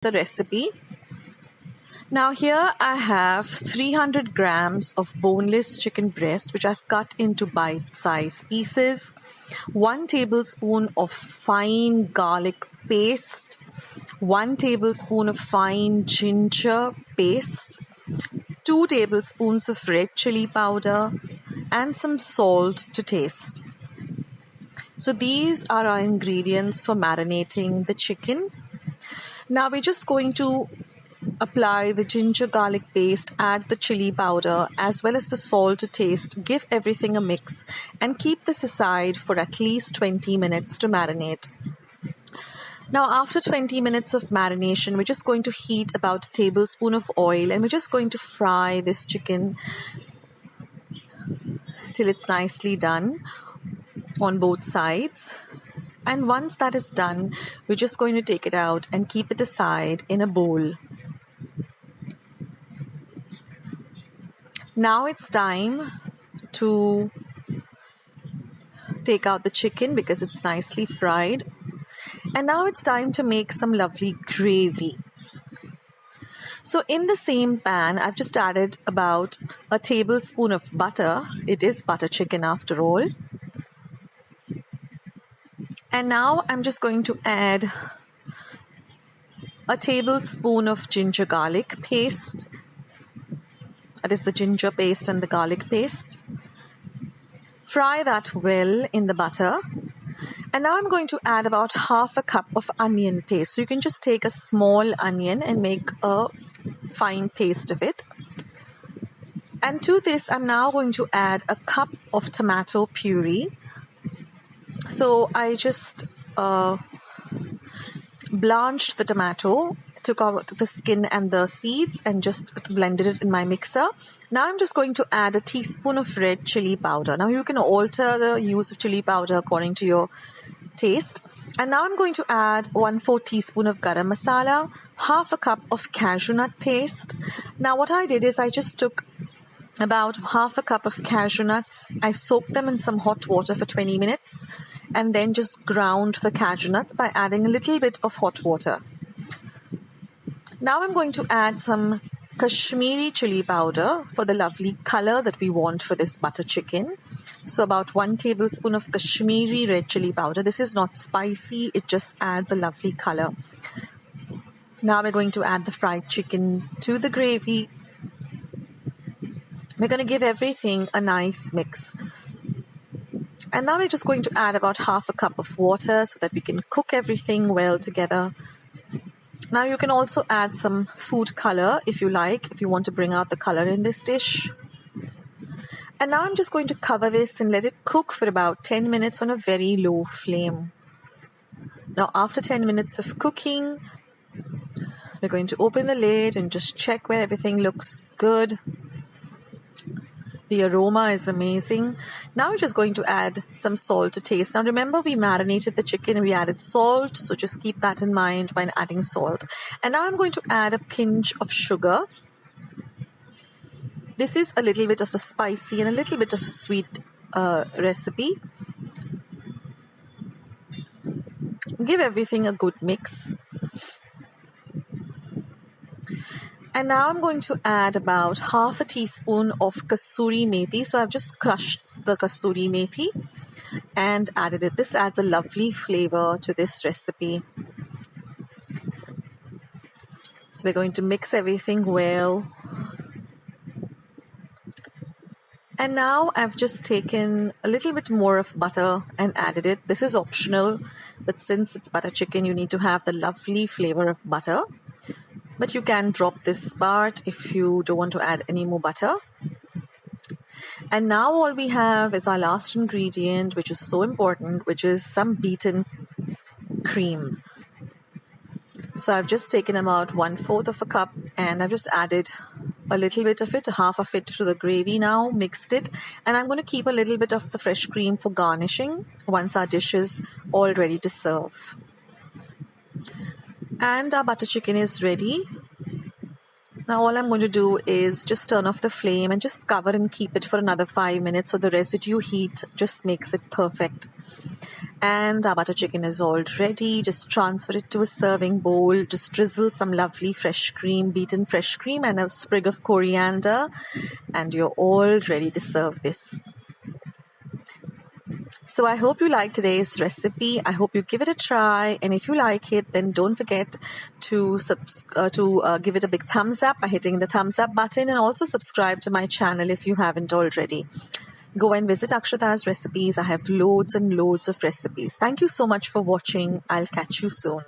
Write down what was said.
the recipe. Now here I have 300 grams of boneless chicken breast which I've cut into bite-sized pieces, 1 tablespoon of fine garlic paste, 1 tablespoon of fine ginger paste, 2 tablespoons of red chili powder, and some salt to taste. So these are our ingredients for marinating the chicken. Now we're just going to apply the ginger garlic paste, add the chili powder as well as the salt to taste, give everything a mix and keep this aside for at least 20 minutes to marinate. Now after 20 minutes of marination, we're just going to heat about a tablespoon of oil and we're just going to fry this chicken till it's nicely done on both sides. And once that is done, we're just going to take it out and keep it aside in a bowl. Now it's time to take out the chicken because it's nicely fried. And now it's time to make some lovely gravy. So in the same pan, I've just added about a tablespoon of butter. It is butter chicken after all. And now I'm just going to add a tablespoon of ginger garlic paste. That is the ginger paste and the garlic paste. Fry that well in the butter. And now I'm going to add about half a cup of onion paste. So you can just take a small onion and make a fine paste of it. And to this, I'm now going to add a cup of tomato puree. So I just blanched the tomato, took out the skin and the seeds and just blended it in my mixer. Now I'm just going to add a teaspoon of red chili powder. Now you can alter the use of chili powder according to your taste. And now I'm going to add 1/4 teaspoon of garam masala, half a cup of cashewnut paste. Now what I did is I just took about half a cup of cashewnuts. I soaked them in some hot water for 20 minutes and then just ground the cashew by adding a little bit of hot water. Now I'm going to add some Kashmiri chili powder for the lovely color that we want for this butter chicken. So about 1 tablespoon of Kashmiri red chili powder. This is not spicy, it just adds a lovely color. Now we're going to add the fried chicken to the gravy. We're going to give everything a nice mix. And now we're just going to add about half a cup of water so that we can cook everything well together. Now you can also add some food color if you like, if you want to bring out the color in this dish. And now I'm just going to cover this and let it cook for about 10 minutes on a very low flame. Now after 10 minutes of cooking, we're going to open the lid and just check where everything looks good. The aroma is amazing. Now we're just going to add some salt to taste. Now remember, we marinated the chicken and we added salt, so just keep that in mind when adding salt. And now I'm going to add a pinch of sugar. This is a little bit of a spicy and a little bit of a sweet recipe. Give everything a good mix. And now I'm going to add about half a teaspoon of kasuri methi. So I've just crushed the kasuri methi and added it. This adds a lovely flavor to this recipe. So we're going to mix everything well. And now I've just taken a little bit more of butter and added it. This is optional, but since it's butter chicken, you need to have the lovely flavor of butter. But you can drop this part if you don't want to add any more butter. And now all we have is our last ingredient, which is so important, which is some beaten cream. So I've just taken about 1/4 of a cup and I've just added a little bit of it, half of it to the gravy now, mixed it. And I'm going to keep a little bit of the fresh cream for garnishing once our dish is all ready to serve. And our butter chicken is ready. Now all I'm going to do is just turn off the flame and just cover and keep it for another 5 minutes so the residue heat just makes it perfect. And our butter chicken is all ready. Just transfer it to a serving bowl. Just drizzle some lovely fresh cream, beaten fresh cream, and a sprig of coriander, and you're all ready to serve this. So I hope you like today's recipe. I hope you give it a try, and if you like it, then don't forget to give it a big thumbs up by hitting the thumbs up button, and also subscribe to my channel if you haven't already. Go and visit Akshata's Recipes. I have loads and loads of recipes. Thank you so much for watching. I'll catch you soon.